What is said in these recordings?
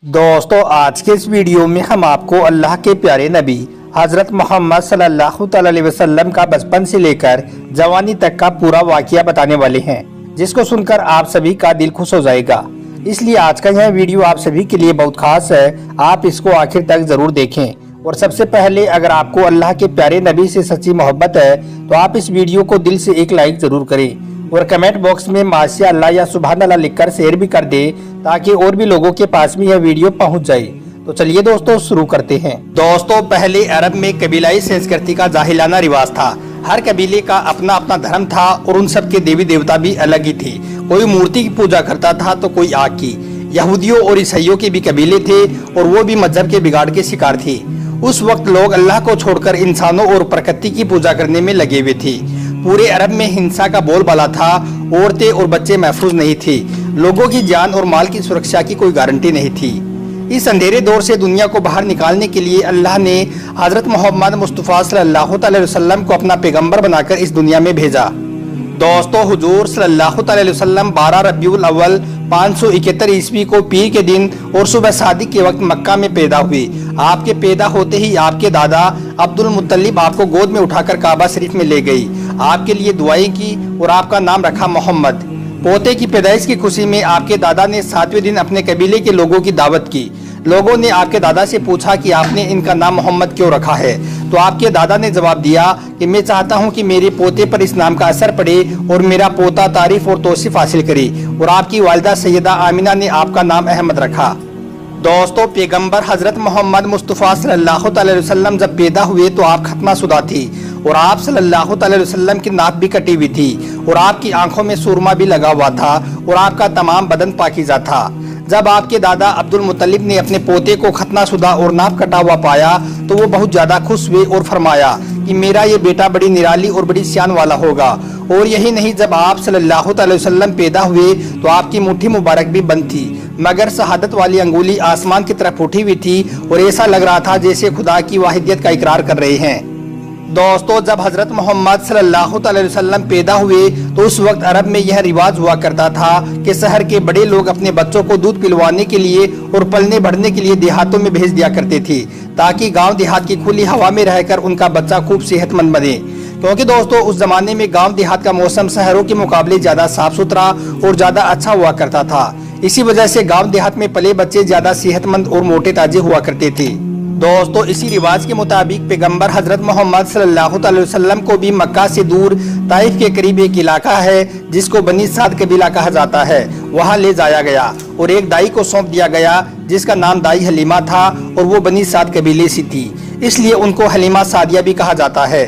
दोस्तों आज के इस वीडियो में हम आपको अल्लाह के प्यारे नबी हजरत मोहम्मद सल्लल्लाहु अलैहि वसल्लम का बचपन से लेकर जवानी तक का पूरा वाकया बताने वाले हैं, जिसको सुनकर आप सभी का दिल खुश हो जाएगा। इसलिए आज का यह वीडियो आप सभी के लिए बहुत खास है, आप इसको आखिर तक जरूर देखें। और सबसे पहले अगर आपको अल्लाह के प्यारे नबी से सच्ची मोहब्बत है तो आप इस वीडियो को दिल से एक लाइक जरूर करें और कमेंट बॉक्स में माशाअल्लाह या सुभान अल्लाह लिखकर शेयर भी कर दे, ताकि और भी लोगों के पास में यह वीडियो पहुंच जाए। तो चलिए दोस्तों शुरू करते हैं। दोस्तों पहले अरब में कबीलाई संस्कृति का जाहिलाना रिवाज था। हर कबीले का अपना अपना धर्म था और उन सब के देवी देवता भी अलग ही थे। कोई मूर्ति की पूजा करता था तो कोई आग की। यहूदियों और ईसाइयों के भी कबीले थे और वो भी मजहब के बिगाड़ के शिकार थे। उस वक्त लोग अल्लाह को छोड़कर इंसानों और प्रकृति की पूजा करने में लगे हुए थे। पूरे अरब में हिंसा का बोलबाला था। औरतें और बच्चे महफूज नहीं थे। लोगों की जान और माल की सुरक्षा की कोई गारंटी नहीं थी। इस अंधेरे दौर से दुनिया को बाहर निकालने के लिए अल्लाह ने हजरत मोहम्मद मुस्तफ़ा सल्लल्लाहु अलैहि वसल्लम को अपना पैगंबर बनाकर इस दुनिया में भेजा। दोस्तों हुजूर सल्लल्लाहु अलैहि वसल्लम 12 रबीउल अव्वल 571 ईस्वी को पीर के दिन और सुबह सादिक के वक्त मक्का में पैदा हुए। आपके पैदा होते ही आपके दादा अब्दुल मुत्तलिब आपको गोद में उठाकर काबा शरीफ में ले गई, आपके लिए दुआएं की और आपका नाम रखा मोहम्मद। पोते की पैदाइश की खुशी में आपके दादा ने 7वें दिन अपने कबीले के लोगों की दावत की। लोगों ने आपके दादा से पूछा कि आपने इनका नाम मोहम्मद क्यों रखा है, तो आपके दादा ने जवाब दिया कि मैं चाहता हूं कि मेरे पोते पर इस नाम का असर पड़े और मेरा पोता तारीफ और तौसीफ हासिल करे। और आपकी वालिदा सैयदा आमिना ने आपका नाम अहमद रखा। दोस्तों पैगंबर हजरत मोहम्मद मुस्तफ़ा सल्लल्लाहु अलैहि वसल्लम जब पैदा हुए तो आप खत्नाशुदा थी और आप सल्लल्लाहु अलैहि वसल्लम की नाक भी कटी हुई थी और आपकी आंखों में सुरमा भी लगा हुआ था और आपका तमाम बदन पाकीज़ा था। जब आपके दादा अब्दुल मुत्तलिब ने अपने पोते को खत्नाशुदा और नाक कटा हुआ पाया तो वो बहुत ज्यादा खुश हुए और फरमाया कि मेरा ये बेटा बड़ी निराली और बड़ी शान वाला होगा। और यही नहीं, जब आप सल्लल्लाहु अलैहि वसल्लम पैदा हुए तो आपकी मुट्ठी मुबारक भी बंद थी, मगर शहादत वाली अंगुली आसमान की तरफ उठी हुई थी और ऐसा लग रहा था जैसे खुदा की वाहिदियत का इकरार कर रहे हैं। दोस्तों जब हजरत मोहम्मद सल्लल्लाहु अलैहि वसल्लम पैदा हुए तो उस वक्त अरब में यह रिवाज हुआ करता था कि शहर के बड़े लोग अपने बच्चों को दूध पिलवाने के लिए और पलने बढ़ने के लिए देहातों में भेज दिया करते थे, ताकि गांव देहात की खुली हवा में रहकर उनका बच्चा खूब सेहतमंद बने। क्योंकि दोस्तों उस जमाने में गांव देहात का मौसम शहरों के मुकाबले ज्यादा साफ सुथरा और ज्यादा अच्छा हुआ करता था। इसी वजह से गांव देहात में पले बच्चे ज्यादा सेहतमंद और मोटे ताजे हुआ करते थे। दोस्तों इसी रिवाज के मुताबिक पैगंबर हजरत मोहम्मद सल्लल्लाहु अलैहि वसल्लम को भी मक्का से दूर ताइफ के करीब एक इलाका है जिसको बनी साद कबीला कहा जाता है, वहां ले जाया गया और एक दाई को सौंप दिया गया जिसका नाम दाई हलीमा था और वो बनी साद कबीले से थी, इसलिए उनको हलीमा सादिया भी कहा जाता है।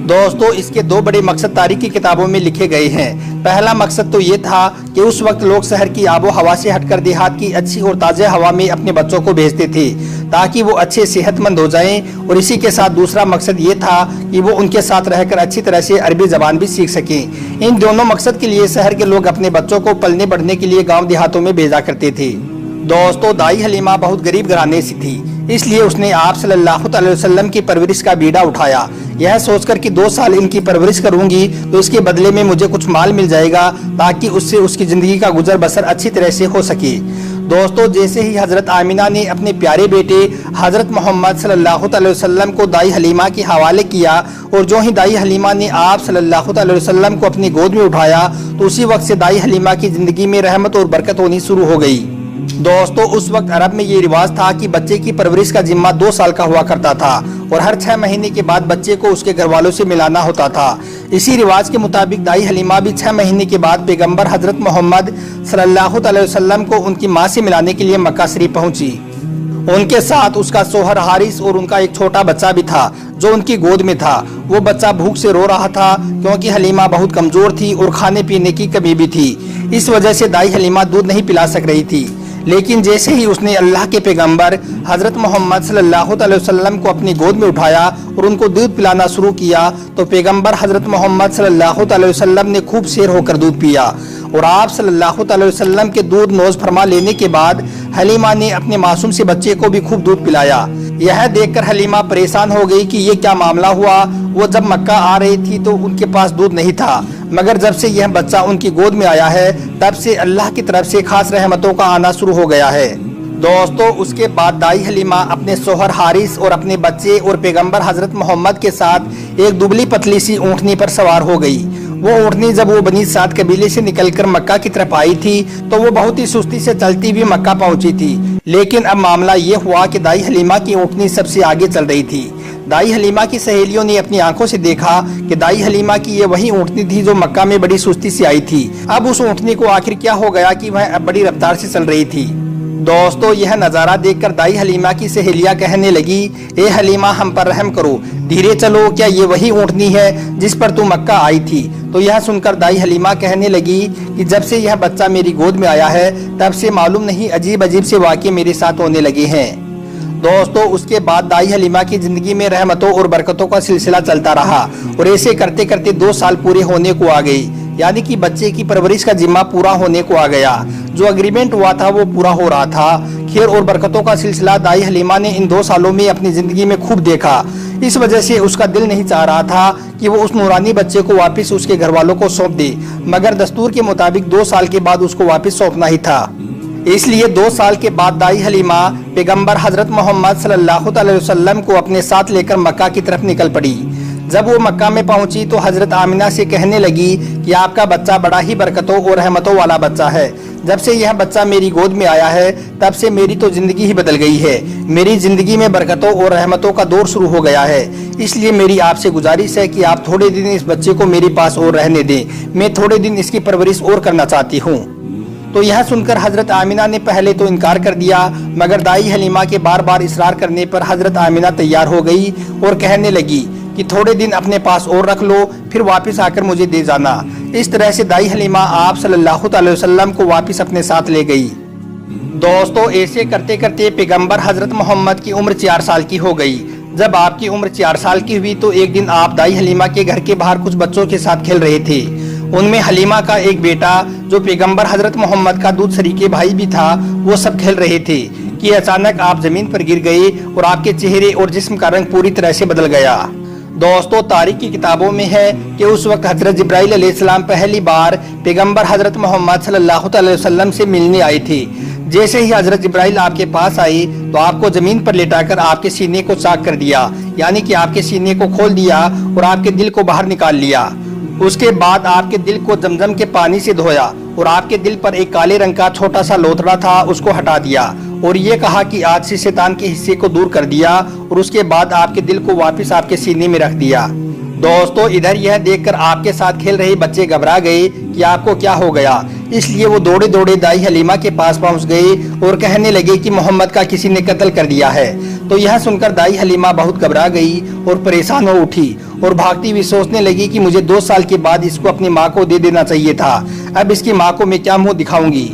दोस्तों इसके दो बड़े मकसद तारीख की किताबों में लिखे गए हैं। पहला मकसद तो ये था कि उस वक्त लोग शहर की आबो हवा से हटकर देहात की अच्छी और ताज़ा हवा में अपने बच्चों को भेजते थे ताकि वो अच्छे सेहतमंद हो जाएं। और इसी के साथ दूसरा मकसद ये था कि वो उनके साथ रहकर अच्छी तरह से अरबी जबान भी सीख सकें। इन दोनों मकसद के लिए शहर के लोग अपने बच्चों को पलने बढ़ने के लिए गाँव देहातों में भेजा करते थे। दोस्तों दाई हलीमा बहुत गरीब घराने से थी, इसलिए उसने आप सल्लल्लाहु अलैहि वसल्लम की परवरिश का बीड़ा उठाया, यह सोचकर कि 2 साल इनकी परवरिश करूंगी तो इसके बदले में मुझे कुछ माल मिल जाएगा ताकि उससे उसकी जिंदगी का गुजर बसर अच्छी तरह से हो सके। दोस्तों जैसे ही हजरत आमिना ने अपने प्यारे बेटे हजरत मोहम्मद सल्लल्लाहु अलैहि वसल्लम को दाई हलीमा के हवाले किया और जो ही दाई हलीमा ने आप सल्लल्लाहु अलैहि वसल्लम को अपनी गोद में उठाया तो उसी वक्त से दाई हलीमा की जिंदगी में रहमत और बरकत होनी शुरू हो गई। दोस्तों उस वक्त अरब में ये रिवाज था कि बच्चे की परवरिश का जिम्मा 2 साल का हुआ करता था और हर 6 महीने के बाद बच्चे को उसके घर वालों से मिलाना होता था। इसी रिवाज के मुताबिक दाई हलीमा भी 6 महीने के बाद पैगंबर हजरत मोहम्मद सल्लल्लाहु अलैहि वसल्लम को उनकी माँ से मिलाने के लिए मक्का शरीफ पहुंची। उनके साथ उसका सोहर हारिस और उनका एक छोटा बच्चा भी था जो उनकी गोद में था। वो बच्चा भूख से रो रहा था क्योंकि हलीमा बहुत कमजोर थी और खाने पीने की कमी भी थी। इस वजह से दाई हलीमा दूध नहीं पिला सक रही थी। लेकिन जैसे ही उसने अल्लाह के पैगंबर हजरत मोहम्मद सल्लल्लाहु अलैहि वसल्लम को अपनी गोद में उठाया और उनको दूध पिलाना शुरू किया तो पैगंबर हजरत मोहम्मद सल्लल्लाहु अलैहि वसल्लम ने खूब शेर होकर दूध पिया और आप सल्लल्लाहु अलैहि वसल्लम के दूध नोज फरमा लेने के बाद हलीमा ने अपने मासूम से बच्चे को भी खूब दूध पिलाया। यह देखकर हलीमा परेशान हो गई कि ये क्या मामला हुआ। वो जब मक्का आ रही थी तो उनके पास दूध नहीं था, मगर जब से यह बच्चा उनकी गोद में आया है तब से अल्लाह की तरफ से खास रहमतों का आना शुरू हो गया है। दोस्तों उसके बाद दाई हलीमा अपने शोहर हारिस और अपने बच्चे और पैगंबर हजरत मोहम्मद के साथ एक दुबली पतली सी ऊँटनी पर सवार हो गई। वो ऊँटनी जब वो बनी साद कबीले से निकलकर मक्का की तरफ आई थी तो वो बहुत ही सुस्ती से चलती हुई मक्का पहुंची थी। लेकिन अब मामला ये हुआ कि दाई हलीमा की ऊँटनी सबसे आगे चल रही थी। दाई हलीमा की सहेलियों ने अपनी आंखों से देखा कि दाई हलीमा की ये वही ऊँटनी थी जो मक्का में बड़ी सुस्ती से आई थी। अब उस ऊँटनी को आखिर क्या हो गया कि वह अब बड़ी रफ्तार से चल रही थी। दोस्तों यह नज़ारा देखकर दाई हलीमा की सहेलियां कहने लगी, ए हलीमा हम पर रहम करो, धीरे चलो, क्या ये वही ऊँटनी है जिस पर तू मक्का आई थी? तो यह सुनकर दाई हलीमा कहने लगी कि जब से यह बच्चा मेरी गोद में आया है तब से मालूम नहीं अजीब अजीब से वाक़ये मेरे साथ होने लगे हैं। दोस्तों उसके बाद दाई हलीमा की जिंदगी में रहमतों और बरकतों का सिलसिला चलता रहा और ऐसे करते करते 2 साल पूरे होने को आ गई, यानी कि बच्चे की परवरिश का जिम्मा पूरा होने को आ गया। जो एग्रीमेंट हुआ था वो पूरा हो रहा था। खैर और बरकतों का सिलसिला दाई हलीमा ने इन 2 सालों में अपनी जिंदगी में खूब देखा। इस वजह से उसका दिल नहीं चाह रहा था कि वो उस नूरानी बच्चे को वापस उसके घर वालों को सौंप दे, मगर दस्तूर के मुताबिक 2 साल के बाद उसको वापस सौंपना ही था। इसलिए 2 साल के बाद दाई हलीमा पैगंबर हजरत मोहम्मद सल्लल्लाहु अलैहि वसल्लम को अपने साथ लेकर मक्का की तरफ निकल पड़ी। जब वो मक्का में पहुंची तो हजरत आमिना से कहने लगी कि आपका बच्चा बड़ा ही बरकतों और रहमतों वाला बच्चा है। जब से यह बच्चा मेरी गोद में आया है तब से मेरी तो जिंदगी ही बदल गई है। मेरी जिंदगी में बरकतों और रहमतों का दौर शुरू हो गया है। इसलिए मेरी आपसे गुजारिश है कि आप थोड़े दिन इस बच्चे को मेरे पास और रहने दें। मैं थोड़े दिन इसकी परवरिश और करना चाहती हूँ। तो यह सुनकर हजरत आमिना ने पहले तो इनकार कर दिया, मगर दाई हलीमा के बार बार इसरार करने पर हजरत आमिना तैयार हो गई और कहने लगी कि थोड़े दिन अपने पास और रख लो, फिर वापस आकर मुझे दे जाना। इस तरह से दाई हलीमा आप सल्लल्लाहु अलैहि वसल्लम को वापस अपने साथ ले गई। दोस्तों ऐसे करते करते पैगंबर हजरत मोहम्मद की उम्र 4 साल की हो गई। जब आपकी उम्र 4 साल की हुई तो एक दिन आप दाई हलीमा के घर के बाहर कुछ बच्चों के साथ खेल रहे थे। उनमें हलीमा का एक बेटा जो पैगंबर हजरत मोहम्मद का दूध शरीके भाई भी था, वो सब खेल रहे थे कि अचानक आप जमीन पर गिर गए और आपके चेहरे और जिस्म का रंग पूरी तरह से बदल गया। दोस्तों तारीख की किताबों में है कि उस वक्त हजरत जिब्राइल अलैहिस्सलाम पहली बार पैगंबर हजरत मोहम्मद सल्लल्लाहु अलैहि वसल्लम से मिलने आए थे। जैसे ही हजरत जिब्राइल आपके पास आई तो आपको जमीन पर लेटाकर आपके सीने को चाक कर दिया, यानी कि आपके सीने को खोल दिया और आपके दिल को बाहर निकाल लिया। उसके बाद आपके दिल को जमजम के पानी से धोया और आपके दिल पर एक काले रंग का छोटा सा लोथड़ा था, उसको हटा दिया और ये कहा कि आज से शैतान के हिस्से को दूर कर दिया और उसके बाद आपके दिल को वापस आपके सीने में रख दिया। दोस्तों इधर यह देखकर आपके साथ खेल रहे बच्चे घबरा गए कि आपको क्या हो गया, इसलिए वो दौड़े दौड़े दाई हलीमा के पास पहुंच गए और कहने लगे कि मोहम्मद का किसी ने कत्ल कर दिया है। तो यह सुनकर दाई हलीमा बहुत घबरा गई और परेशान हो उठी और भागती हुई सोचने लगी कि मुझे 2 साल के बाद इसको अपनी माँ को दे देना चाहिए था, अब इसकी माँ को मैं क्या मुंह दिखाऊंगी।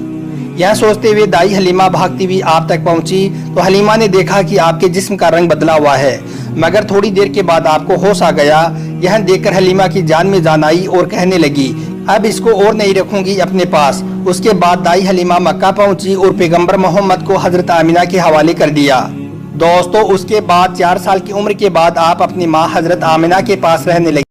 यह सोचते हुए दाई हलीमा भागती हुई आप तक पहुंची तो हलीमा ने देखा कि आपके जिस्म का रंग बदला हुआ है, मगर थोड़ी देर के बाद आपको होश आ गया। यह देखकर हलीमा की जान में जान आई और कहने लगी अब इसको और नहीं रखूंगी अपने पास। उसके बाद दाई हलीमा मक्का पहुंची और पैगंबर मोहम्मद को हजरत आमिना के हवाले कर दिया। दोस्तों उसके बाद 4 साल की उम्र के बाद आप अपनी माँ हजरत आमिना के पास रहने लगी।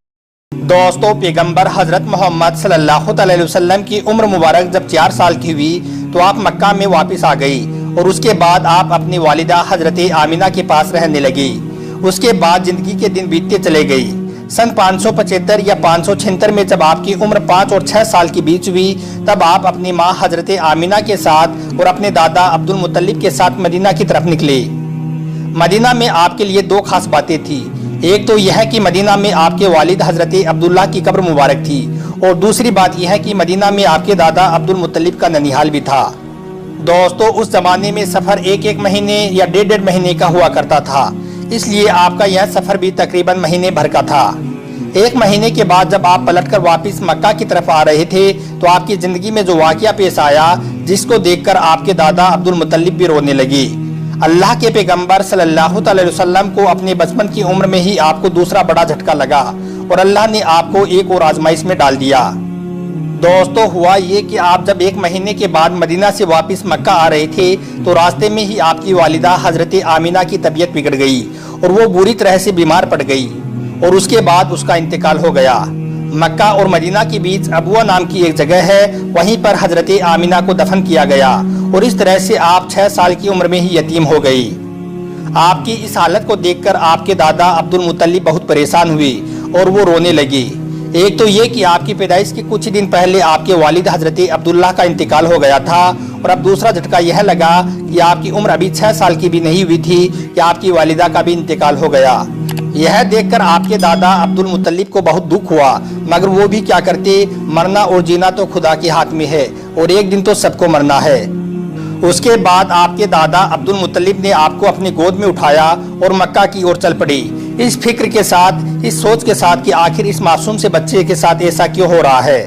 दोस्तों पैगंबर हजरत मोहम्मद सल्लल्लाहु अलैहि वसल्लम की उम्र मुबारक जब 4 साल की हुई तो आप मक्का में वापस आ गई और उसके बाद आप अपनी वालिदा हजरत आमिना के पास रहने लगी। उसके बाद जिंदगी के दिन बीतते चले गई। सन 575 या 576 में जब आपकी उम्र 5 और 6 साल के बीच हुई तब आप अपनी माँ हजरत आमिना के साथ और अपने दादा अब्दुल मुत्तलिब के साथ मदीना की तरफ निकले। मदीना में आपके लिए 2 खास बातें थी। एक तो यह कि मदीना में आपके वालिद हजरत अब्दुल्ला की कब्र मुबारक थी और दूसरी बात यह है कि मदीना में आपके दादा अब्दुल मुत्तलिब का ननिहाल भी था। दोस्तों उस जमाने में सफर 1-1 महीने या 1.5 महीने का हुआ करता था, इसलिए आपका यह सफर भी तकरीबन महीने भर का था। 1 महीने के बाद जब आप पलटकर वापस मक्का की तरफ आ रहे थे तो आपकी जिंदगी में जो वाकया पेश आया जिसको देखकर आपके दादा अब्दुल मुत्तलिब भी रोने लगे। अल्लाह के पैगंबर सल्लल्लाहु अलैहि वसल्लम को अपने बचपन की उम्र में ही आपको दूसरा बड़ा झटका लगा और अल्लाह ने आपको एक और आजमाइश में डाल दिया। दोस्तों हुआ ये कि आप जब 1 महीने के बाद मदीना से वापस मक्का आ रहे थे तो रास्ते में ही आपकी वालिदा हजरत आमिना की तबीयत बिगड़ गई और वो बुरी तरह से बीमार पड़ गई और उसके बाद उसका इंतकाल हो गया। मक्का और मदीना के बीच अबुआ नाम की एक जगह है, वहीं पर हजरत आमिना को दफन किया गया और इस तरह से आप 6 साल की उम्र में ही यतीम हो गई। आपकी इस हालत को देखकर आपके दादा अब्दुल मुत्तलिब बहुत परेशान हुए और वो रोने लगी। एक तो ये कि आपकी पैदाइश के कुछ दिन पहले आपके वालिद हजरत अब्दुल्लाह का इंतकाल हो गया था, और अब दूसरा झटका यह लगा कि आपकी उम्र अभी 6 साल की भी नहीं हुई थी कि आपकी वालिदा का भी इंतकाल हो गया। यह देखकर आपके दादा अब्दुल मुत्तलिब को बहुत दुख हुआ, मगर वो भी क्या करते, मरना और जीना तो खुदा के हाथ में है और एक दिन तो सबको मरना है। उसके बाद आपके दादा अब्दुल मुत्तलिब ने आपको अपनी गोद में उठाया और मक्का की ओर चल पड़ी, इस फिक्र के साथ, इस सोच के साथ कि आखिर इस मासूम से बच्चे के साथ ऐसा क्यों हो रहा है।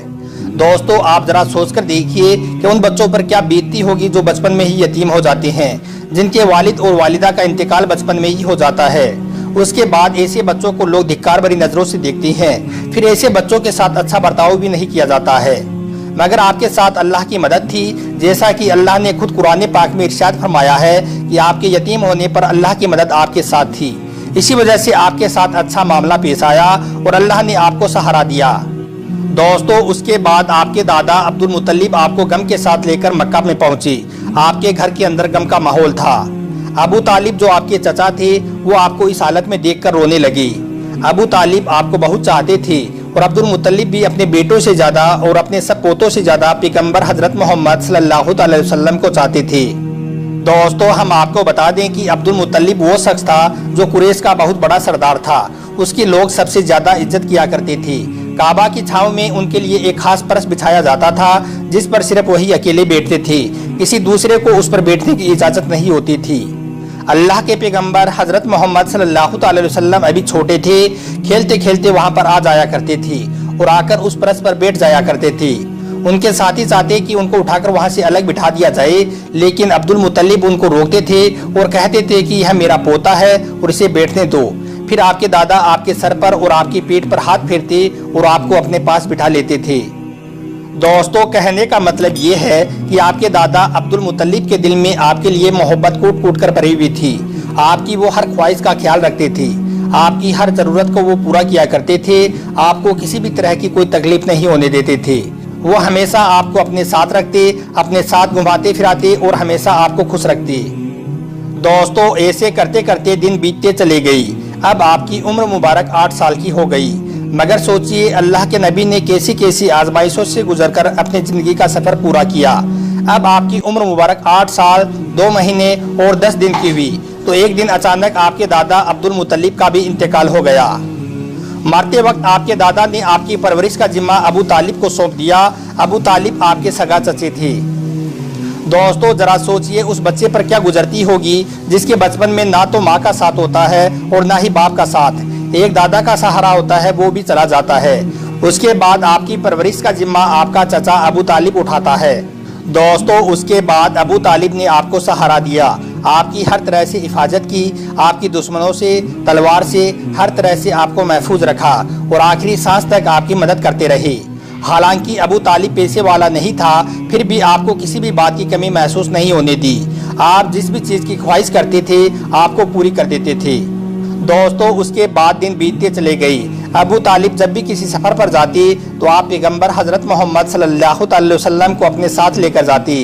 दोस्तों, आप जरा सोचकर देखिए कि उन बच्चों पर क्या बीतती होगी जो बचपन में ही यतीम हो जाते हैं, जिनके वालिद और वालिदा का इंतकाल बचपन में ही हो जाता है। उसके बाद ऐसे बच्चों को लोग धिक्कार भरी नजरों से देखते हैं, फिर ऐसे बच्चों के साथ अच्छा बर्ताव भी नहीं किया जाता है। मगर आपके साथ अल्लाह की मदद थी, जैसा कि अल्लाह ने खुद कुरान पाक में इरशाद फरमाया है कि आपके यतीम होने पर अल्लाह की मदद आपके साथ थी। इसी वजह से आपके साथ अच्छा मामला पेश आया और अल्लाह ने आपको सहारा दिया। दोस्तों, उसके बाद आपके दादा अब्दुल मुत्तलिब आपको गम के साथ लेकर मक्का में पहुंचे। आपके घर के अंदर गम का माहौल था। अबू तालिब जो आपके चचा थे, वो आपको इस हालत में देखकर रोने लगी। अबू तालिब आपको बहुत चाहते थे और अब्दुल मुत्तलिब भी अपने बेटों से ज्यादा और अपने सब पोतों से ज्यादा पैगंबर हजरत मोहम्मद सल्लल्लाहु अलैहि वसल्लम को चाहते थे। दोस्तों, हम आपको बता दें कि अब्दुल मुत्तलिब वो शख्स था जो कुरैश का बहुत बड़ा सरदार था। उसके लोग सबसे ज्यादा इज्जत किया करते थे। काबा की छांव में उनके लिए एक खास फर्श बिछाया जाता था, जिस पर सिर्फ वही अकेले बैठते थे, किसी दूसरे को उस पर बैठने की इजाजत नहीं होती थी। अल्लाह के पैगंबर हजरत मोहम्मद सल्लल्लाहु अलैहि वसल्लम अभी छोटे थे, खेलते खेलते वहां पर आ जाया करते थे और आकर उस फर्श पर बैठ जाया करते थे। उनके साथी चाहते कि उनको उठाकर वहां से अलग बिठा दिया जाए, लेकिन अब्दुल मुत्तलिब उनको रोकते थे और कहते थे कि यह मेरा पोता है और इसे बैठने दो। फिर आपके दादा आपके सर पर और आपकी पीठ पर हाथ फेरते और आपको अपने पास बिठा लेते थे। दोस्तों, कहने का मतलब ये है कि आपके दादा अब्दुल मुत्तलिब के दिल में आपके लिए मोहब्बत कूट कूट कर भरी हुई थी। आपकी वो हर ख्वाहिश का ख्याल रखते थे, आपकी हर जरूरत को वो पूरा किया करते थे। आपको किसी भी तरह की कोई तकलीफ नहीं होने देते थे। वो हमेशा आपको अपने साथ रखते, अपने साथ घुमाते फिराते और हमेशा आपको खुश रखते। दोस्तों, ऐसे करते करते दिन बीतते चले गई। अब आपकी उम्र मुबारक 8 साल की हो गई। मगर सोचिए, अल्लाह के नबी ने कैसी कैसी आजमाइशों से गुजरकर अपनी जिंदगी का सफर पूरा किया। अब आपकी उम्र मुबारक 8 साल 2 महीने और 10 दिन की हुई तो एक दिन अचानक आपके दादा अब्दुल मुत्तलिब का भी इंतकाल हो गया। मरते वक्त आपके दादा ने आपकी परवरिश का जिम्मा अबू तालिब को सौंप दिया। अबू तालिब आपके सगा चचे थे। दोस्तों, जरा सोचिए उस बच्चे पर क्या गुजरती होगी जिसके बचपन में ना तो माँ का साथ होता है और ना ही बाप का साथ। एक दादा का सहारा होता है, वो भी चला जाता है। उसके बाद आपकी परवरिश का जिम्मा आपका चचा अबू तालिब उठाता है। दोस्तों, उसके बाद अबू तालिब ने आपको सहारा दिया, आपकी हर तरह से हिफाजत की, आपकी दुश्मनों से, तलवार से हर तरह से आपको महफूज रखा और आखिरी सांस तक आपकी मदद करते रहे। हालांकि अबू तालिब पैसे वाला नहीं था, फिर भी आपको किसी भी बात की कमी महसूस नहीं होने दी। आप जिस भी चीज़ की ख्वाहिश करते थे आपको पूरी कर देते थे। दोस्तों, उसके बाद दिन बीतते चले गई। अबू तालिब जब भी किसी सफ़र पर जाती तो आप पैगंबर हजरत मोहम्मद सल्लल्लाहु अलैहि वसल्लम को अपने साथ लेकर जाती,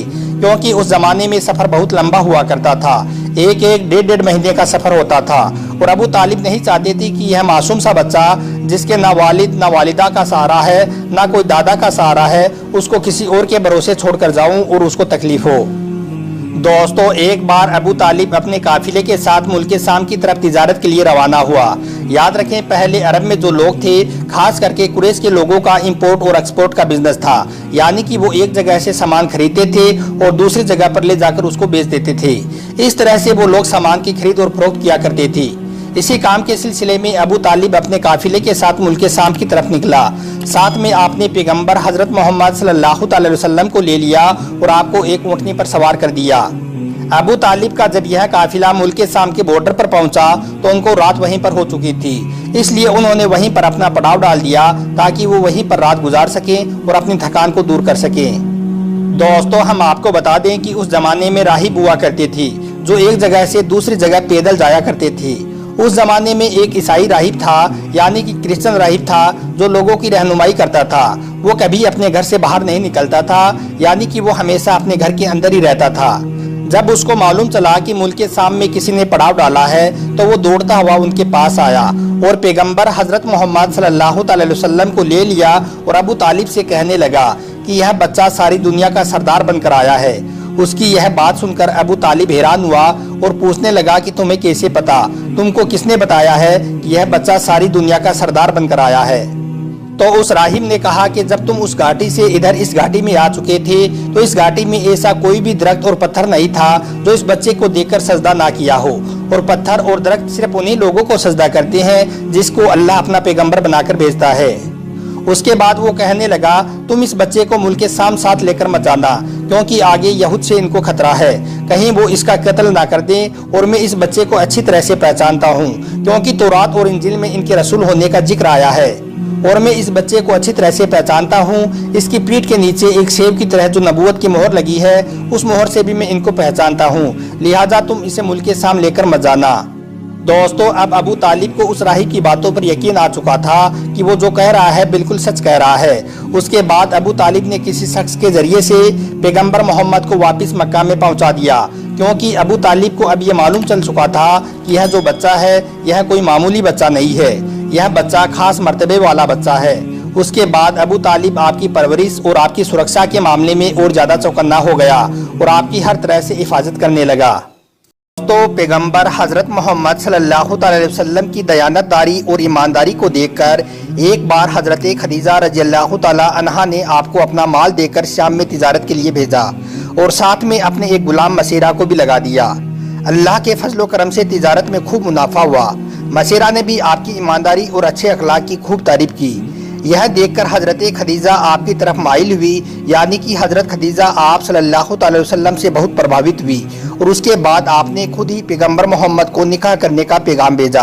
क्योंकि उस ज़माने में सफ़र बहुत लंबा हुआ करता था। एक डेढ़ महीने का सफ़र होता था और अबू तालिब नहीं चाहते थे कि यह मासूम सा बच्चा जिसके ना वालिद ना वालिदा का सहारा है, ना कोई दादा का सहारा है, उसको किसी और के भरोसे छोड़कर जाऊं और उसको तकलीफ हो। दोस्तों, एक बार अबू तालिब अपने काफिले के साथ मुल्क शाम की तरफ तिजारत के लिए रवाना हुआ। याद रखें, पहले अरब में जो लोग थे, खास करके कुरैश के लोगों का इंपोर्ट और एक्सपोर्ट का बिजनेस था, यानी कि वो एक जगह से सामान खरीदते थे और दूसरी जगह पर ले जाकर उसको बेच देते थे। इस तरह से वो लोग सामान की खरीद और फरोख्त किया करते थे। इसी काम के सिलसिले में अबू तालिब अपने काफिले के साथ मुल्क शाम की तरफ निकला। साथ में आपने पैगंबर हजरत मोहम्मद सल्लल्लाहु अलैहि वसल्लम को ले लिया और आपको एक ऊँटनी पर सवार कर दिया। अबू तालिब का जब यह काफिला मुल्क शाम के बॉर्डर पर पहुंचा तो उनको रात वहीं पर हो चुकी थी, इसलिए उन्होंने वहीं पर अपना पड़ाव डाल दिया ताकि वो वहीं पर रात गुजार सकें और अपनी थकान को दूर कर सकें। दोस्तों, हम आपको बता दें कि उस जमाने में राहिब हुआ करती थी जो एक जगह से दूसरी जगह पैदल जाया करते थे उस जमाने में एक ईसाई राहिब था, यानी कि क्रिश्चियन राहिब था, जो लोगों की रहनुमाई करता था। वो कभी अपने घर से बाहर नहीं निकलता था, यानी कि वो हमेशा अपने घर के अंदर ही रहता था। जब उसको मालूम चला कि मुल्क के शाम में किसी ने पड़ाव डाला है, तो वो दौड़ता हुआ उनके पास आया और पैगंबर हजरत मोहम्मद सल्लल्लाहु अलैहि वसल्लम को ले लिया और अबू तालिब से कहने लगा कि यह बच्चा सारी दुनिया का सरदार बनकर आया है। उसकी यह बात सुनकर अबू तालिब हैरान हुआ और पूछने लगा कि तुम्हें कैसे पता, तुमको किसने बताया है कि यह बच्चा सारी दुनिया का सरदार बनकर आया है। तो उस राहिब ने कहा कि जब तुम उस घाटी से इधर इस घाटी में आ चुके थे, तो इस घाटी में ऐसा कोई भी दरख्त और पत्थर नहीं था जो इस बच्चे को देखकर सजदा ना किया हो। और पत्थर और दरख्त सिर्फ उन्हीं लोगों को सजदा करते हैं जिसको अल्लाह अपना पैगंबर बनाकर भेजता है। उसके बाद वो कहने लगा, तुम इस बच्चे को मुल्क के शाम साथ लेकर मत जाना, क्योंकि आगे यहूद से इनको खतरा है, कहीं वो इसका कत्ल ना कर दें। और मैं इस बच्चे को अच्छी तरह से पहचानता हूँ, क्योंकि तौरात और इंजील में इनके रसूल होने का जिक्र आया है। और मैं इस बच्चे को अच्छी तरह से पहचानता हूँ। इसकी पीठ के नीचे एक सेब की तरह जो नबूवत की मोहर लगी है, उस मोहर से भी मैं इनको पहचानता हूँ, लिहाजा तुम इसे मुल्क के शाम लेकर मत जाना। दोस्तों, अब अबू तालिब को उस राही की बातों पर यकीन आ चुका था कि वो जो कह रहा है बिल्कुल सच कह रहा है। उसके बाद अबू तालिब ने किसी शख्स के जरिए से पैगंबर मोहम्मद को वापस मक्का में पहुंचा दिया, क्योंकि अबू तालिब को अब ये मालूम चल चुका था कि यह जो बच्चा है यह कोई मामूली बच्चा नहीं है, यह बच्चा खास मर्तबे वाला बच्चा है। उसके बाद अबू तालिब आपकी परवरिश और आपकी सुरक्षा के मामले में और ज्यादा चौकन्ना हो गया और आपकी हर तरह से हिफाजत करने लगा। तो पैगंबर हजरत मोहम्मद सल्लल्लाहु अलैहि वसल्लम की दयानतदारी और ईमानदारी को देखकर एक बार हजरत खदीजा रज़ियल्लाहु ताला अन्हा ने आपको अपना माल देकर शाम में तिजारत के लिए भेजा और साथ में अपने एक गुलाम मसेरा को भी लगा दिया। अल्लाह के फजलो करम से तिजारत में खूब मुनाफा हुआ। मसेरा ने भी आपकी ईमानदारी और अच्छे अखलाक की खूब तारीफ की। यह देखकर हजरत खदीजा आपकी तरफ माइल हुई, यानी कि हजरत खदीजा आप सल्लल्लाहु अलैहि वसल्लम से बहुत प्रभावित हुई और उसके बाद आपने खुद ही पैगंबर मोहम्मद को निकाह करने का पैगाम भेजा।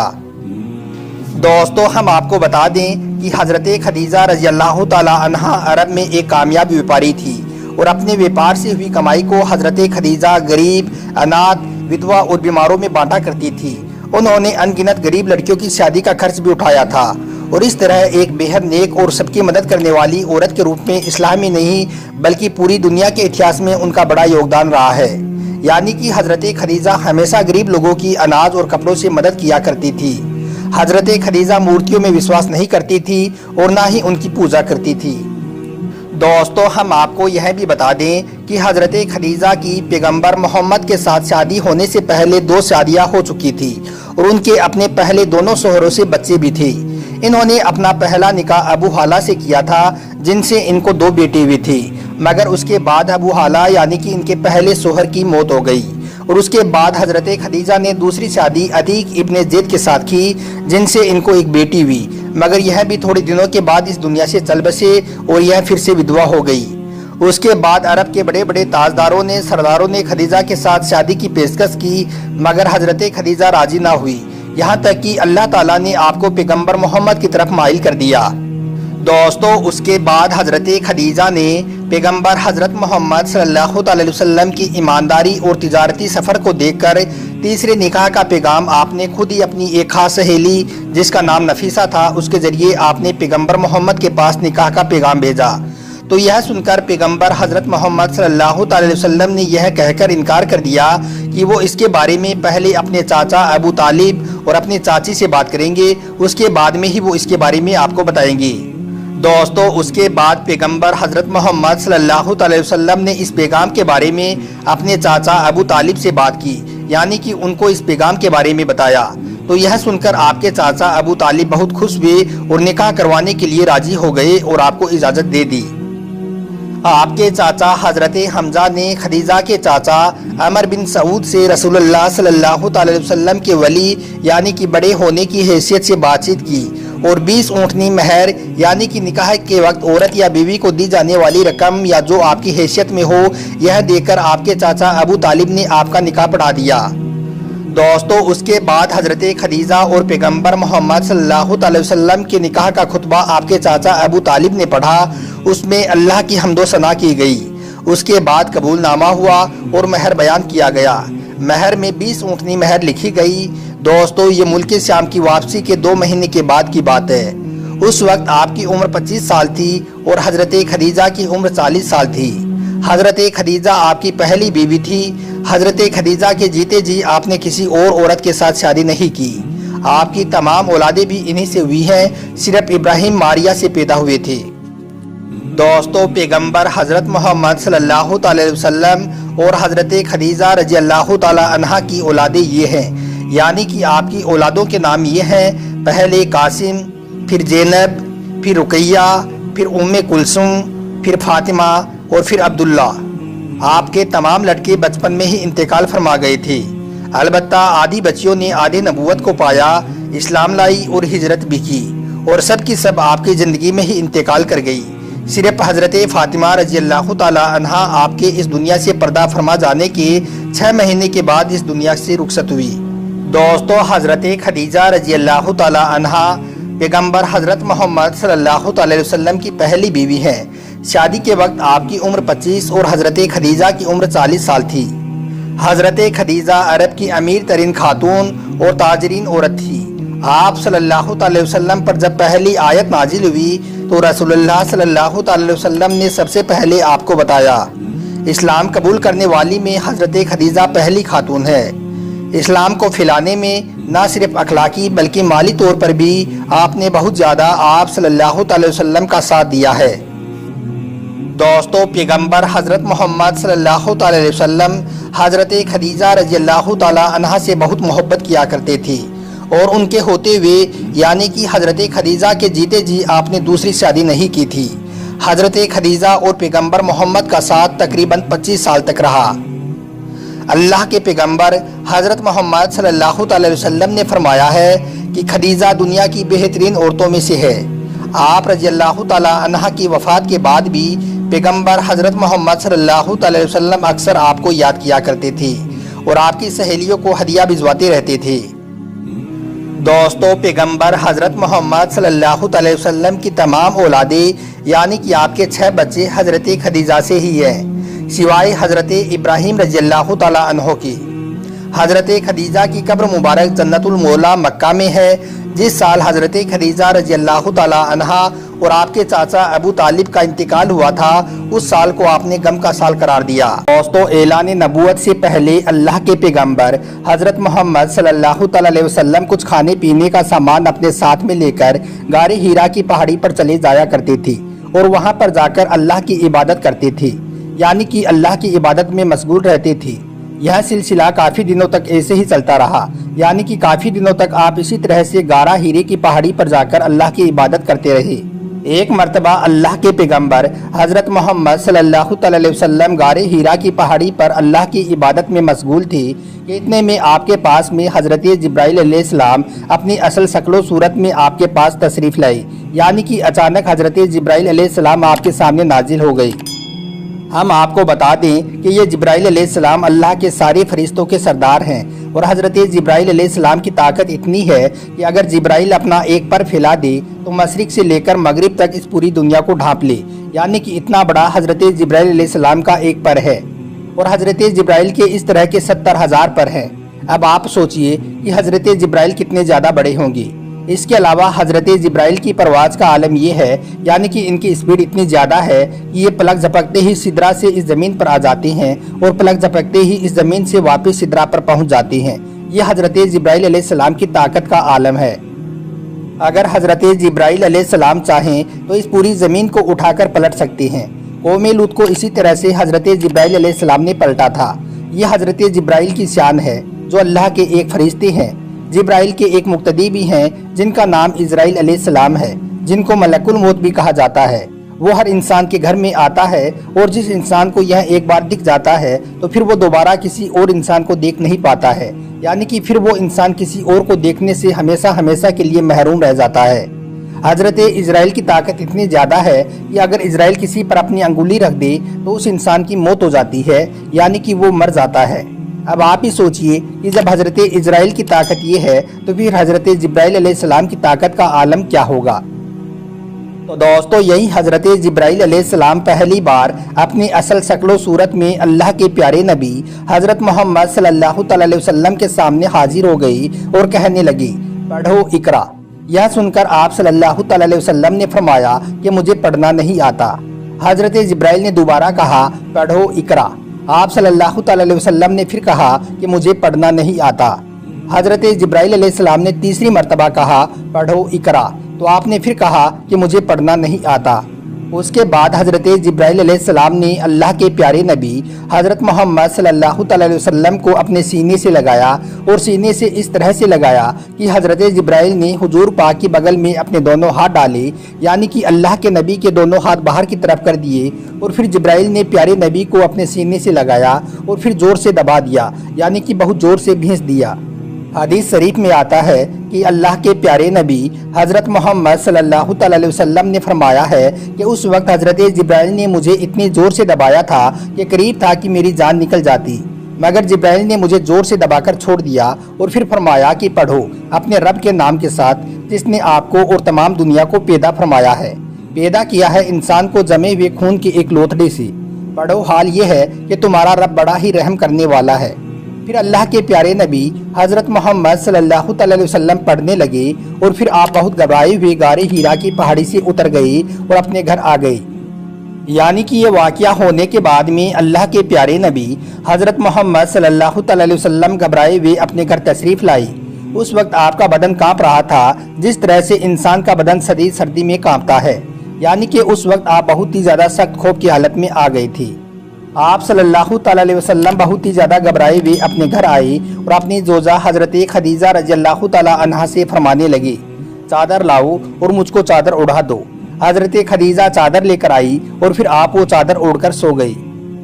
दोस्तों, हम आपको बता दें कि हजरत खदीजा रज़ियल्लाहु ताला अन्हा अरब में एक कामयाब व्यापारी थी और अपने व्यापार से हुई कमाई को हजरत खदीजा गरीब, अनाथ, विधवा और बीमारों में बांटा करती थी। उन्होंने अनगिनत गरीब लड़कियों की शादी का खर्च भी उठाया था और इस तरह एक बेहद नेक और सबकी मदद करने वाली औरत के रूप में इस्लाम ही नहीं बल्कि पूरी दुनिया के इतिहास में उनका बड़ा योगदान रहा है। यानी कि हजरत खदीजा हमेशा गरीब लोगों की अनाज और कपड़ों से मदद किया करती थी। हजरत खदीजा मूर्तियों में विश्वास नहीं करती थी और ना ही उनकी पूजा करती थी। दोस्तों, हम आपको यह भी बता दें कि हजरत खदीजा की पैगंबर मोहम्मद के साथ शादी होने से पहले 2 शादियां हो चुकी थी और उनके अपने पहले दोनों शोहरों से बच्चे भी थे। इन्होंने अपना पहला निकाह अबू हाला से किया था, जिनसे इनको 2 बेटी हुई थी, मगर उसके बाद अबू हाला यानी कि इनके पहले शोहर की मौत हो गई और उसके बाद हजरत खदीजा ने दूसरी शादी अतीक इब्ने ज़ैद के साथ की, जिनसे इनको एक बेटी हुई, मगर यह भी थोड़े दिनों के बाद इस दुनिया से चल बसे और यह फिर से विधवा हो गई। उसके बाद अरब के बड़े बड़े ताजदारों ने, सरदारों ने खदीजा के साथ शादी की पेशकश की, मगर हजरत खदीजा राजी ना हुई, यहाँ तक कि अल्लाह ताला ने आपको पैगंबर मोहम्मद की तरफ माइल कर दिया। दोस्तों, उसके बाद हजरत खदीजा ने पैगंबर हजरत मोहम्मद सल्लल्लाहु अलैहि वसल्लम की ईमानदारी और तिजारती सफ़र को देखकर तीसरे निकाह का पैगाम आपने खुद ही अपनी एक खास सहेली, जिसका नाम नफीसा था, उसके ज़रिए आपने पैगंबर मोहम्मद के पास निकाह का पैगाम भेजा। तो यह सुनकर पैगंबर हजरत मोहम्मद सल्लल्लाहु अलैहि वसल्लम ने यह कहकर इनकार कर दिया कि वो इसके बारे में पहले अपने चाचा अबू तालिब और अपनी चाची से बात करेंगे, उसके बाद में ही वो इसके बारे में आपको बताएंगे। दोस्तों, उसके बाद पैगंबर हजरत मोहम्मद सल्लल्लाहु अलैहि वसल्लम ने इस पैगाम के बारे में अपने चाचा अबू तालिब से बात की, यानी कि उनको इस पैगाम के बारे में बताया। तो यह सुनकर आपके चाचा अबू तालिब बहुत खुश हुए और निकाह करवाने के लिए राजी हो गए और आपको इजाज़त दे दी। आपके चाचा हजरत हमजा ने खदीजा के चाचा अमर बिन सऊद से रसूलुल्लाह सल्लल्लाहु अलैहि वसल्लम के वली यानी कि बड़े होने की हैसियत से बातचीत की और 20 ऊँटनी महर यानी कि निकाह के वक्त औरत या बीवी को दी जाने वाली रकम या जो आपकी हैसियत में हो, यह देकर आपके चाचा अबू तालिब ने आपका निकाह पढ़ा दिया। दोस्तों, उसके बाद हजरत खदीजा और पैगंबर मोहम्मद सल्लल्लाहु अलैहि वसल्लम के निकाह का खुतबा आपके चाचा अबू तालिब ने पढ़ा। उसमें अल्लाह की हम्दो सना की गई। उसके बाद कबूलनामा हुआ और महर बयान किया गया। महर में 20 ऊँटनी महर लिखी गई। दोस्तों ये मुल्क श्याम की वापसी के 2 महीने के बाद की बात है। उस वक्त आपकी उम्र 25 साल थी और हजरत खदीजा की उम्र 40 साल थी। हजरत खदीजा आपकी पहली बीवी थी। हजरत खदीजा के जीते जी आपने किसी और औरत के साथ शादी नहीं की। आपकी तमाम औलादें भी इन्हीं से हुई हैं, सिर्फ इब्राहिम मारिया से पैदा हुए थे। दोस्तों पैगंबर हजरत मोहम्मद सल्लल्लाहु अलैहि वसल्लम और हजरत खदीजा रजी अल्लाह तआला अन्हा की औलादें ये हैं, यानी कि आपकी औलादों के नाम ये हैं, पहले कासिम, फिर ज़ैनब, फिर रुकैया, फिर उम्मे कुलसुम, फिर फातिमा और फिर अब्दुल्ला। आपके तमाम लड़के बचपन में ही इंतकाल फरमा गए थे। अलबत्ता आधी बच्चियों ने आधे नबूवत को पाया, इस्लाम लाई और हिजरत भी की, और सब की सब आपकी ज़िंदगी में ही इंतकाल कर गई। सिर्फ हजरत फातिमा रजी अल्लाह तआला अन्हा आपके इस दुनिया से पर्दा फरमा जाने के 6 महीने के बाद इस दुनिया से रुखसत हुई। दोस्तों हजरत खदीजा रजी अल्लाह तआला अन्हा पैगंबर हजरत मोहम्मद सल्लल्लाहु अलैहि वसल्लम की पहली बीवी हैं। शादी के वक्त आपकी उम्र 25 और हजरत खदीजा की उम्र 40 साल थी। हजरत खदीजा अरब की अमीर तरीन खातून और ताजरीन औरत थी। आप सल्लल्लाहु अलैहि वसल्लम पर जब पहली आयत नाजिल हुई तो रसूलुल्लाह सल्लल्लाहु अलैहि वसल्लम ने सबसे पहले आपको बताया, इस्लाम कबूल करने वाली में हजरत खदीजा पहली खातून है। इस्लाम को फैलाने में न सिर्फ अखलाकी बल्कि माली तौर पर भी आपने बहुत ज़्यादा आप सल्लल्लाहु अलैहि वसल्लम का साथ दिया है। दोस्तों पैगंबर हजरत मोहम्मद सल्लल्लाहु अलैहि वसल्लम हजरत खदीजा रजी अल्लाह तआला अन्हा से बहुत मोहब्बत किया करते थे, और उनके होते हुए यानी कि हजरत खदीजा के जीते जी आपने दूसरी शादी नहीं की थी। हजरत खदीजा और पैगंबर मोहम्मद का साथ तकरीबन 25 साल तक रहा। अल्लाह के पैगंबर हजरत मोहम्मद सल्लल्लाहु अलैहि वसल्लम ने फरमाया है कि खदीजा दुनिया की बेहतरीन औरतों में से है। आप रजी अल्लाह तआला अन्हा की वफ़ात के बाद भी पैगंबर हजरत मोहम्मद सल्लल्लाहु अलैहि वसल्लम अक्सर आपको याद किया करते थे और आपकी सहेलियों को हदिया भिजवाते रहते थे। दोस्तों पैगंबर हजरत मोहम्मद सल्लल्लाहु अलैहि वसल्लम की तमाम औलादें यानी कि आपके 6 बच्चे हजरत खदीजा से ही हैं, सिवाय हजरत इब्राहिम रजी अल्लाह तआला अन्हो की। हजरत खदीजा की कब्र मुबारक जन्नतुल मौला मक्का में है। जिस साल हजरत खदीजा रजी अल्लाह तआला अन्हा और आपके चाचा अबू तालिब का इंतकाल हुआ था, उस साल को आपने गम का साल करार दिया। दोस्तों ऐलान नबूवत से पहले अल्लाह के पैगंबर हजरत मोहम्मद सल्लल्लाहु अलैहि वसल्लम कुछ खाने पीने का सामान अपने साथ में लेकर गारे हीरा की पहाड़ी पर चले जाया करते थे और वहाँ पर जाकर अल्लाह की इबादत करते थे, यानी कि अल्लाह की इबादत में मशगूल रहते थे। यह सिलसिला काफ़ी दिनों तक ऐसे ही चलता रहा, यानी कि काफ़ी दिनों तक आप इसी तरह से गारा हीरे की पहाड़ी पर जाकर अल्लाह की इबादत करते रहे। एक मर्तबा अल्लाह के पैगंबर हजरत मोहम्मद सल्लल्लाहु अलैहि वसल्लम गारे हीरा की पहाड़ी पर अल्लाह की इबादत में मशगूल थे कि इतने में आपके पास में हजरत जिब्राइल अलैहिस्सलाम अपनी असल शक्लो सूरत में आपके पास तशरीफ़ लाए, यानी कि अचानक हजरत जिब्राइल अलैहिस्सलाम आपके सामने नाजिल हो गई। हम आपको बता दें कि ये जिब्राइल अलैहिस्सलाम अल्लाह के सारे फरिश्तों के सरदार हैं, और हजरत जिब्राइल अलैहिस्सलाम की ताकत इतनी है कि अगर जिब्राइल अपना एक पर फैला दे तो मशरिक से लेकर मगरिब तक इस पूरी दुनिया को ढांप ले, यानी कि इतना बड़ा हजरत जिब्राइल अलैहिस्सलाम का एक पर है, और हजरत जिब्राइल के इस तरह के 70,000 पर हैं। अब आप सोचिए कि हजरत जिब्राइल कितने ज़्यादा बड़े होंगे। इसके अलावा हजरत जिब्राइल की परवाज़ का आलम ये है, यानी कि इनकी स्पीड इतनी ज़्यादा है कि ये पलक झपकते ही सिदरा से इस ज़मीन पर आ जाते हैं और पलक झपकते ही इस ज़मीन से वापस सिदरा पर पहुंच जाते हैं। ये हजरत जिब्राइल अलैहिस्सलाम की ताकत का आलम है। अगर हजरत जिब्राइल अलैहिस्सलाम चाहें तो इस पूरी ज़मीन को उठाकर पलट सकते हैं। कौम लूत को इसी तरह से हजरत जिब्राइल अलैहिस्सलाम ने पलटा था। ये हजरत जिब्राइल की शान है जो अल्लाह के एक फरिश्ते हैं। जिब्राइल के एक मुक्तदी भी हैं जिनका नाम इज़राइल अलैहिस्सलाम है, जिनको मलकुल मौत भी कहा जाता है। वो हर इंसान के घर में आता है और जिस इंसान को यह एक बार दिख जाता है तो फिर वो दोबारा किसी और इंसान को देख नहीं पाता है, यानी कि फिर वो इंसान किसी और को देखने से हमेशा हमेशा के लिए महरूम रह जाता है। हजरत इज़राइल की ताकत इतनी ज़्यादा है कि अगर इज़राइल किसी पर अपनी अंगुली रख दे तो उस इंसान की मौत हो जाती है, यानी कि वो मर जाता है। अब आप ही सोचिए कि जब हजरत इज़राइल की ताकत ये है तो फिर हजरत जिब्राइल अलैहिस्सलाम की ताकत का आलम क्या होगा। تو دوستو یہی حضرت جبرائیل علیہ السلام پہلی بار اپنی اصل شکل و صورت میں اللہ کے پیارے نبی حضرت محمد صلی اللہ علیہ وسلم کے سامنے حاضر ہو گئی اور کہنے لگی پڑھو اقرا۔ یہ سن کر آپ صلی اللہ علیہ وسلم نے فرمایا کہ مجھے پڑھنا نہیں آتا۔ حضرت جبرائیل نے دوبارہ کہا پڑھو اقرا۔ آپ صلی اللہ علیہ وسلم نے پھر کہا کہ مجھے پڑھنا نہیں آتا۔ حضرت جبرائیل علیہ السلام نے تیسری مرتبہ کہا پڑھو اقرا، تو آپ نے پھر کہا کہ مجھے پڑھنا نہیں آتا۔ اس کے بعد حضرت جبرائیل علیہ السلام نے اللہ کے پیارے نبی حضرت محمد صلی اللہ علیہ وسلم کو اپنے سینے سے لگایا اور سینے سے اس طرح سے لگایا کہ حضرت جبرائیل نے حضور پاک کی بغل میں اپنے دونوں ہاتھ ڈالے، یعنی کہ اللہ کے نبی کے دونوں ہاتھ باہر کی طرف کر دیے، اور پھر جبرائیل نے پیارے نبی کو اپنے سینے سے لگایا اور پھر زور سے دبا دیا، یعنی کہ بہت زور سے بھینس دیا۔ حدیث شریف میں آتا ہے کہ اللہ کے پیارے نبی حضرت محمد صلی اللہ علیہ وسلم نے فرمایا ہے کہ اس وقت حضرت جبرائیل نے مجھے اتنی زور سے دبایا تھا کہ قریب تھا کہ میری جان نکل جاتی، مگر جبرائیل نے مجھے زور سے دبا کر چھوڑ دیا اور پھر فرمایا کہ پڑھو اپنے رب کے نام کے ساتھ جس نے آپ کو اور تمام دنیا کو پیدا فرمایا ہے، پیدا کیا ہے انسان کو جمے ہوئے خون کی ایک لوتھڑی سی۔ پڑھو حال یہ ہے کہ تمہارا رب بڑا ہی رحم کرنے والا ہے۔ پھر اللہ کے پیارے نبی حضرت محمد صلی اللہ علیہ وسلم پڑھنے لگے اور پھر آپ بہت گھبرائے ہوئے غار ہیرا کی پہاڑی سے اتر گئے اور اپنے گھر آ گئے۔ یعنی کہ یہ واقعہ ہونے کے بعد میں اللہ کے پیارے نبی حضرت محمد صلی اللہ علیہ وسلم گھبرائے ہوئے اپنے گھر تشریف لائی۔ اس وقت آپ کا بدن کانپ رہا تھا جس طرح سے انسان کا بدن شدید سردی میں کانپتا ہے، یعنی کہ اس وقت آپ بہت ہی زیادہ سخت خوف کی حالت میں آ گئی تھی۔ آپ صلی اللہ علیہ وسلم بہت ہی زیادہ گھبرائے ہوئے اپنے گھر آئے اور اپنی زوجہ حضرت خدیجہ رضی اللہ تعالی عنہا سے فرمانے لگے چادر لاؤ اور مجھ کو چادر اڑا دو۔ حضرت خدیجہ چادر لے کر آئی اور پھر آپ وہ چادر اوڑھ کر سو گئی۔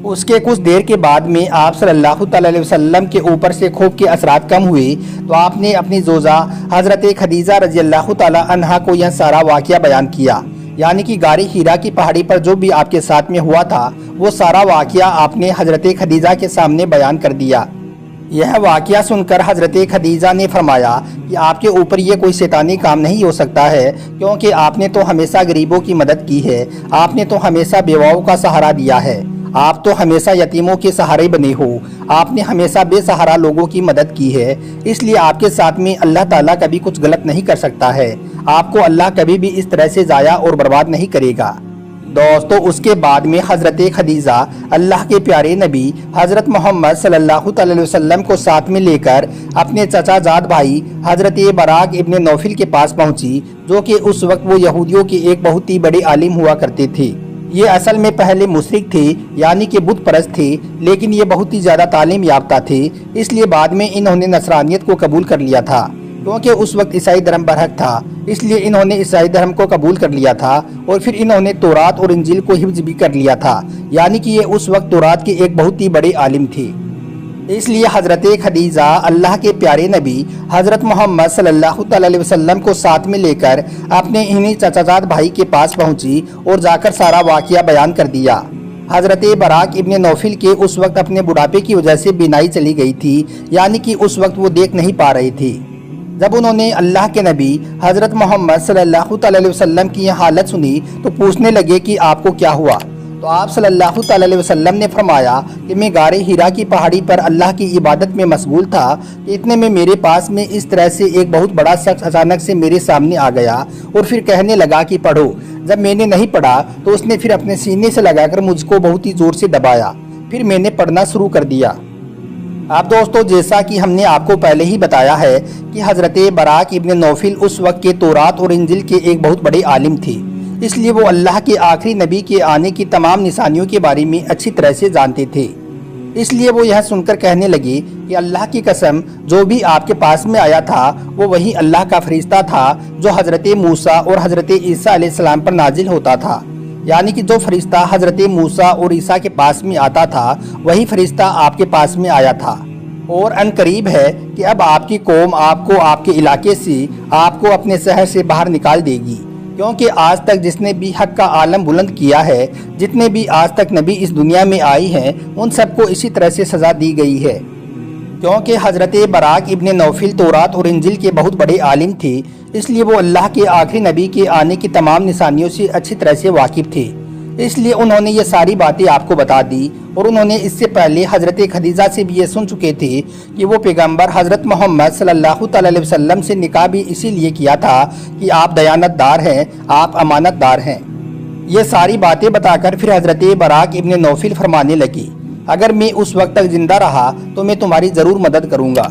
اس کے کچھ دیر کے بعد میں آپ صلی اللہ علیہ وسلم کے اوپر سے خوف کے اثرات کم ہوئے تو آپ نے اپنی زوجہ حضرت خدیجہ رضی اللہ تعالی عنہا کو یہ سارا واقعہ بیان کیا، یعنی کہ غار ہیرا کی پہاڑی پر جو بھی آپ کے ساتھ میں ہوا تھا وہ سارا واقعہ آپ نے حضرت خدیجہ کے سامنے بیان کر دیا۔ یہ واقعہ سن کر حضرت خدیجہ نے فرمایا کہ آپ کے اوپر یہ کوئی شیطانی کام نہیں ہو سکتا ہے، کیونکہ آپ نے تو ہمیشہ غریبوں کی مدد کی ہے، آپ نے تو ہمیشہ بیواؤں کا سہارا دیا ہے، آپ تو ہمیشہ یتیموں کے سہارے بنے ہو، آپ نے ہمیشہ بے سہارا لوگوں کی مدد کی ہے، اس لیے آپ کے ساتھ میں اللہ تعالیٰ کبھی کچھ غلط نہیں کر سکتا ہے، آپ کو اللہ کبھی بھی اس طرح سے ضائع اور برباد نہیں کرے گا۔ دوستو اس کے بعد میں حضرت خدیجہ اللہ کے پیارے نبی حضرت محمد صلی اللہ علیہ وسلم کو ساتھ میں لے کر اپنے چچا زاد بھائی حضرت براق ابن نوفل کے پاس پہنچی، جو کہ اس وقت وہ یہودیوں کے ایک بہت ہی بڑے عالم ہوا کرتے تھے۔ یہ اصل میں پہلے مشرک تھے، یعنی کہ بت پرست تھے، لیکن یہ بہت ہی زیادہ تعلیم یافتہ تھے، اس لیے بعد میں انہوں نے نصرانیت کو قبول کر لیا تھا، کیونکہ اس وقت عیسائی دھرم برحق تھا، اس لیے انہوں نے عیسائی دھرم کو قبول کر لیا تھا، اور پھر انہوں نے تورات اور انجیل کو حفظ بھی کر لیا تھا، یعنی کہ یہ اس وقت تورات کے ایک بہت ہی بڑے عالم تھے۔ اس لیے حضرت خدیجہ اللہ کے پیارے نبی حضرت محمد صلی اللہ علیہ وسلم کو ساتھ میں لے کر اپنے انہی چچا زاد بھائی کے پاس پہنچی اور جا کر سارا واقعہ بیان کر دیا۔ حضرت براق ابن نوفل کے اس وقت اپنے بڑھاپے کی وجہ سے بینائی چلی گئی تھی، یعنی کہ اس وقت وہ دیکھ نہیں پا رہی تھی۔ جب انہوں نے اللہ کے نبی حضرت محمد صلی اللہ علیہ وسلم کی یہ حالت سنی تو پوچھنے لگے کہ آپ کو کیا ہوا؟ تو آپ صلی اللہ علیہ وسلم نے فرمایا کہ میں غار ہیرا کی پہاڑی پر اللہ کی عبادت میں مشغول تھا کہ اتنے میں میرے پاس میں اس طرح سے ایک بہت بڑا شخص اچانک سے میرے سامنے آ گیا اور پھر کہنے لگا کہ پڑھو۔ جب میں نے نہیں پڑھا تو اس نے پھر اپنے سینے سے لگا کر مجھ کو بہت ہی زور سے دبایا، پھر میں نے پڑھنا شروع کر دیا۔ اب دوستو جیسا کہ ہم نے آپ کو پہلے ہی بتایا ہے کہ حضرت براق ابن نوفل اس وقت کے تورات اور انجیل کے ایک بہت بڑے عالم تھے، اس لیے وہ اللہ کے آخری نبی کے آنے کی تمام نشانیوں کے بارے میں اچھی طرح سے جانتے تھے۔ اس لیے وہ یہ سن کر کہنے لگے کہ اللہ کی قسم جو بھی آپ کے پاس میں آیا تھا وہ وہی اللہ کا فرشتہ تھا جو حضرت موسیٰ اور حضرت عیسیٰ علیہ السلام پر نازل ہوتا تھا، یعنی کہ جو فرشتہ حضرت موسیٰ اور عیسیٰ کے پاس میں آتا تھا وہی فرشتہ آپ کے پاس میں آیا تھا، اور ان قریب ہے کہ اب آپ کی قوم آپ کو آپ کے علاقے سے آپ کو اپنے شہر سے باہر نکال دے گی، کیونکہ آج تک جس نے بھی حق کا عالم بلند کیا ہے، جتنے بھی آج تک نبی اس دنیا میں آئی ہیں، ان سب کو اسی طرح سے سزا دی گئی ہے۔ کیونکہ حضرت براق ابن نوفل تورات اور انجیل کے بہت بڑے عالم تھے، اس لیے وہ اللہ کے آخری نبی کے آنے کی تمام نشانیوں سے اچھی طرح سے واقف تھے، اس لیے انہوں نے یہ ساری باتیں آپ کو بتا دی، اور انہوں نے اس سے پہلے حضرت خدیجہ سے بھی یہ سن چکے تھے کہ وہ پیغمبر حضرت محمد صلی اللہ علیہ وسلم سے نکاح بھی اسی لیے کیا تھا کہ آپ دیانت دار ہیں، آپ امانت دار ہیں۔ یہ ساری باتیں بتا کر پھر حضرت براق ابن نوفل فرمانے لگی، اگر میں اس وقت تک زندہ رہا تو میں تمہاری ضرور مدد کروں گا۔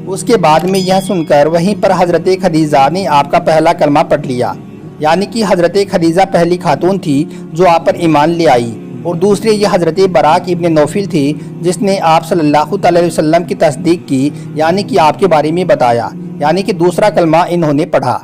اس کے بعد میں یہ سن کر وہیں پر حضرت خدیجہ نے آپ کا پہلا کلمہ پڑھ لیا، یعنی کہ حضرت خدیجہ پہلی خاتون تھی جو آپ پر ایمان لے آئی، اور دوسرے یہ حضرت براق ابن نوفل تھی جس نے آپ صلی اللہ علیہ وسلم کی تصدیق کی، یعنی کہ آپ کے بارے میں بتایا، یعنی کہ دوسرا کلمہ انہوں نے پڑھا۔